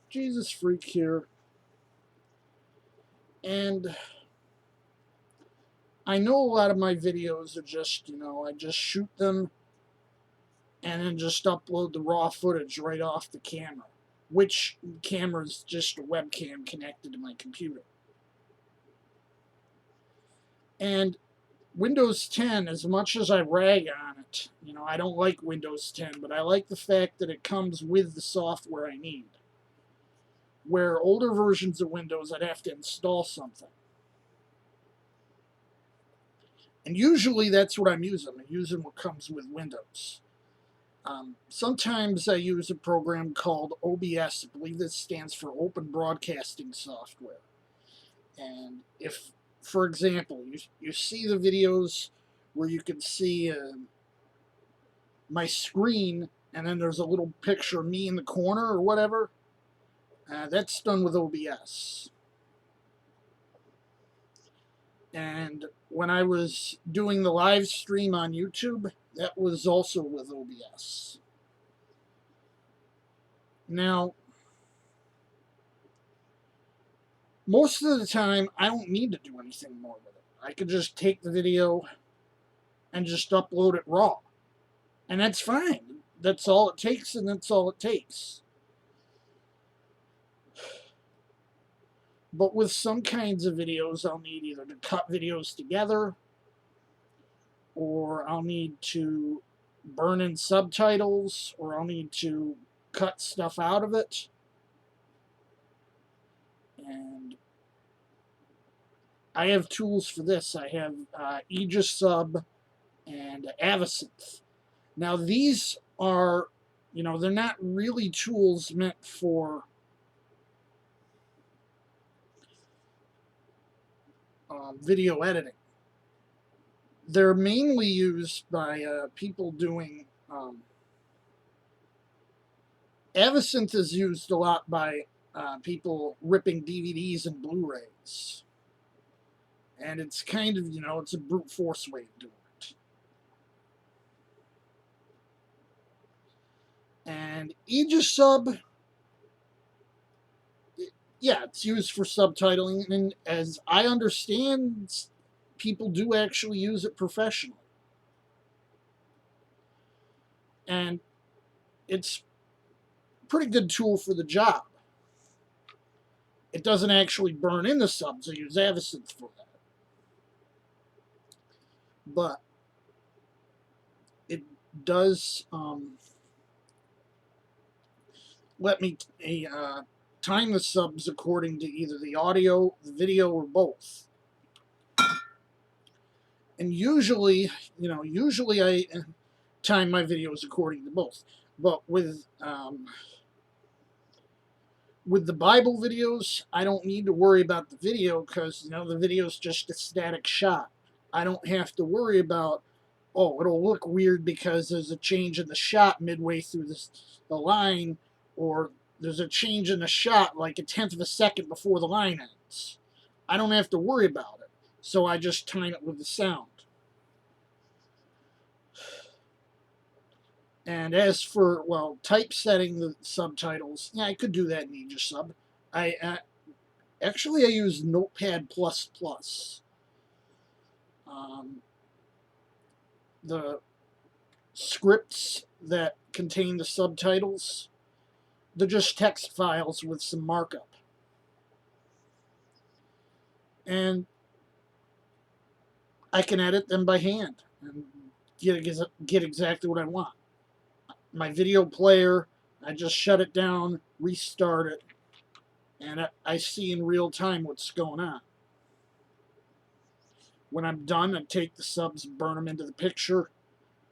Jesus Freak here. And I know a lot of my videos are just, I just shoot them and then just upload the raw footage right off the camera, which camera is just a webcam connected to my computer. And Windows 10, as much as I rag on it, I don't like Windows 10, but I like the fact that it comes with the software I need. Where older versions of Windows, I'd have to install something. And usually that's what I'm using. I'm using what comes with Windows. Sometimes I use a program called OBS. I believe this stands for Open Broadcasting Software. And if, for example, you see the videos where you can see my screen and then there's a little picture of me in the corner or whatever, that's done with OBS. And when I was doing the live stream on YouTube, that was also with OBS. Now, most of the time, I don't need to do anything more with it. I could just take the video and just upload it raw. And that's fine. That's all it takes, and that's all it takes. But with some kinds of videos, I'll need either to cut videos together, or I'll need to burn in subtitles, or I'll need to cut stuff out of it. And I have tools for this. I have Aegisub and Avisynth. Now these are, they're not really tools meant for video editing. They're mainly used by people doing... Avisynth is used a lot by people ripping DVDs and Blu-rays. And it's kind of, it's a brute force way of doing it. And Aegisub, yeah, it's used for subtitling, and as I understand, people do actually use it professionally. And it's a pretty good tool for the job. It doesn't actually burn in the subs. I use Avisynth for that. But it does let me time the subs according to either the audio, the video, or both. And usually I time my videos according to both. But with the Bible videos, I don't need to worry about the video because, the video is just a static shot. I don't have to worry about, it'll look weird because there's a change in the shot midway through the line, or there's a change in the shot like a tenth of a second before the line ends. I don't have to worry about it, so I just time it with the sound. And as for, typesetting the subtitles, yeah, I could do that in Aegisub. Actually, I use Notepad++. The scripts that contain the subtitles, they're just text files with some markup. And I can edit them by hand and get exactly what I want. My video player, I just shut it down, restart it, and I see in real time what's going on. When I'm done, I take the subs, burn them into the picture,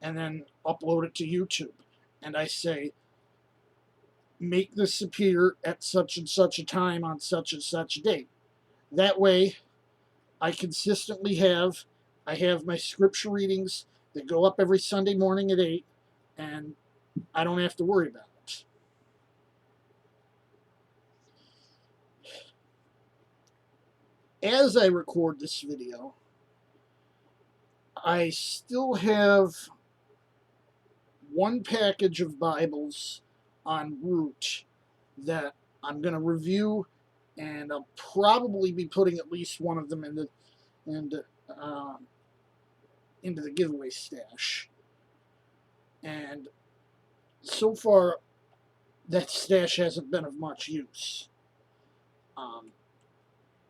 and then upload it to YouTube. And I say, make this appear at such and such a time on such and such a date. That way, I consistently have my scripture readings that go up every Sunday morning at 8, and I don't have to worry about it. As I record this video, I still have one package of Bibles en route that I'm going to review, and I'll probably be putting at least one of them into, um, into the giveaway stash. And so far, that stash hasn't been of much use. Um,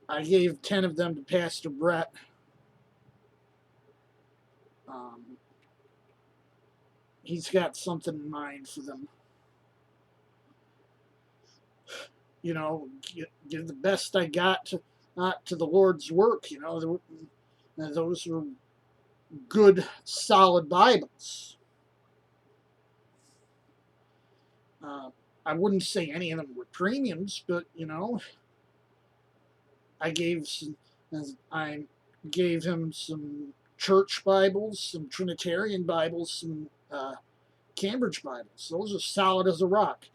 I gave 10 of them to Pastor Brett. He's got something in mind for them. You know, give the best I got to the Lord's work. You know, those were good, solid Bibles. Uh, I wouldn't say any of them were premiums, but you know, I gave I gave him some church Bibles, some Trinitarian Bibles, some Cambridge Bibles. Those are solid as a rock.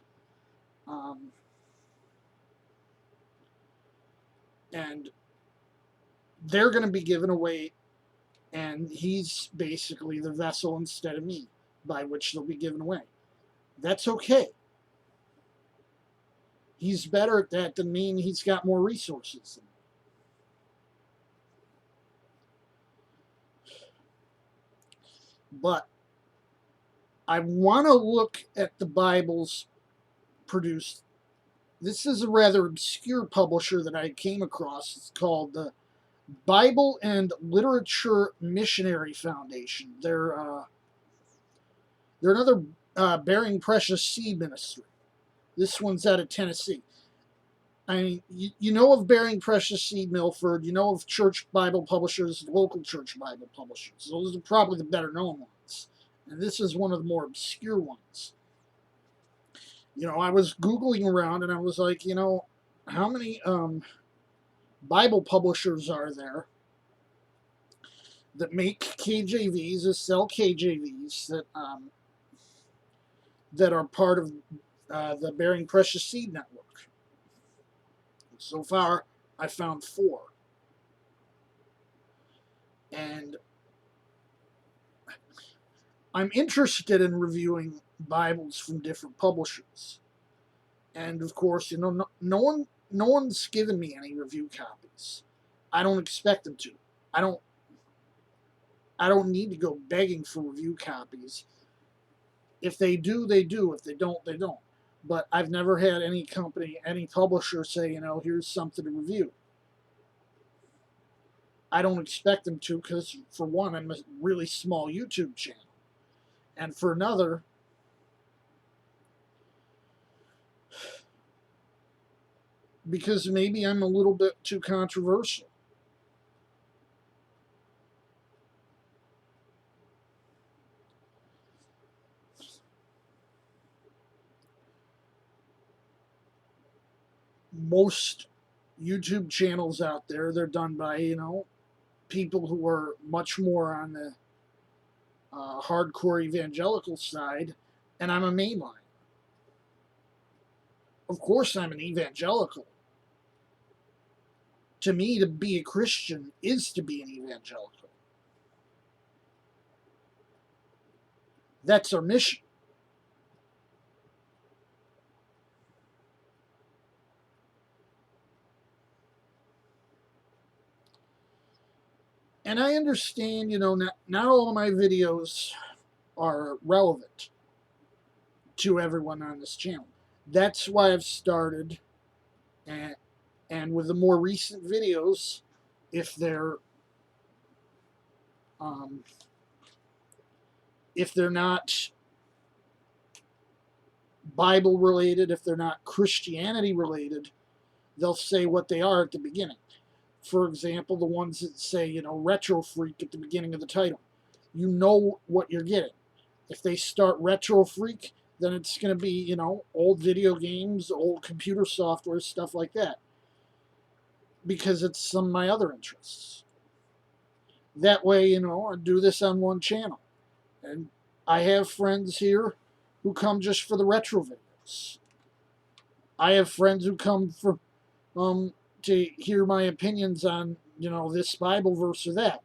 And they're going to be given away, and he's basically the vessel instead of me by which they'll be given away. That's okay. He's better at that than me, and he's got more resources. But I want to look at the Bibles produced. This is a rather obscure publisher that I came across. It's called the Bible and Literature Missionary Foundation. They're another Bearing Precious Seed ministry. This one's out of Tennessee. I mean, you know of Bearing Precious Seed Milford. You know of Church Bible Publishers, local Church Bible Publishers. Those are probably the better known ones. And this is one of the more obscure ones. You know, I was Googling around and I was like, you know, how many Bible publishers are there that make KJVs, that sell KJVs, that are part of the Bearing Precious Seed Network? So far, I found 4. And I'm interested in reviewing Bibles from different publishers. And of course, you know, no one's given me any review copies. I don't expect them to. I don't need to go begging for review copies. If they do, they do. If they don't, they don't. But I've never had any company, any publisher say, you know, here's something to review. I don't expect them to because, for one, I'm a really small YouTube channel. And for another, because maybe I'm a little bit too controversial. Most YouTube channels out there, they're done by, you know, people who are much more on the hardcore evangelical side, and I'm a mainline. Of course, I'm an evangelical. To me, to be a Christian is to be an evangelical. That's our mission. And I understand, you know, not all of my videos are relevant to everyone on this channel. That's why I've started, and with the more recent videos, if they're um, if they're not Bible related, if they're not Christianity related, they'll say what they are at the beginning. For example, the ones that say, you know, Retro Freak at the beginning of the title. You know what you're getting. If they start Retro Freak, then it's going to be, you know, old video games, old computer software, stuff like that. Because it's some of my other interests. That way, you know, I do this on one channel. And I have friends here who come just for the retro videos. I have friends who come for to hear my opinions on, you know, this Bible verse or that.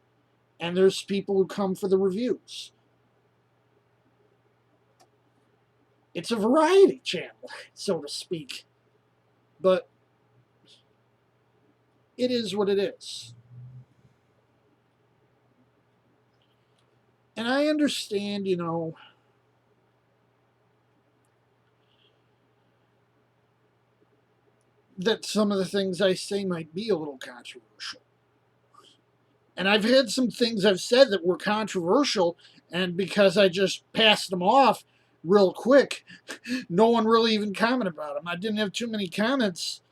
And there's people who come for the reviews. It's a variety channel, so to speak. But it is what it is. And I understand, that some of the things I say might be a little controversial. And I've had some things I've said that were controversial, and because I just passed them off real quick, no one really even commented about them. I didn't have too many comments.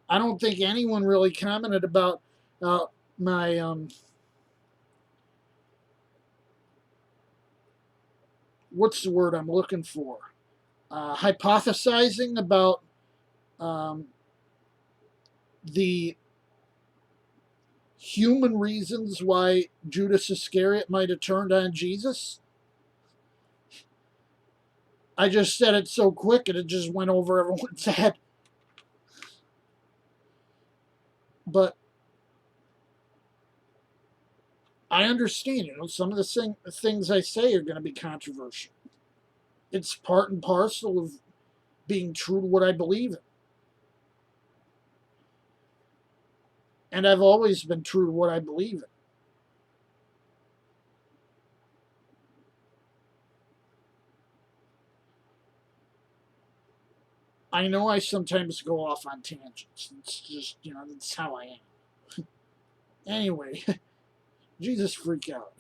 I don't think anyone really commented about my what's the word I'm looking for? Hypothesizing about um, the human reasons why Judas Iscariot might have turned on Jesus. I just said it so quick and it just went over everyone's head. But I understand, some of the things I say are going to be controversial. It's part and parcel of being true to what I believe in. And I've always been true to what I believe in. I know I sometimes go off on tangents. It's just, that's how I am. Anyway, Jesus freak out.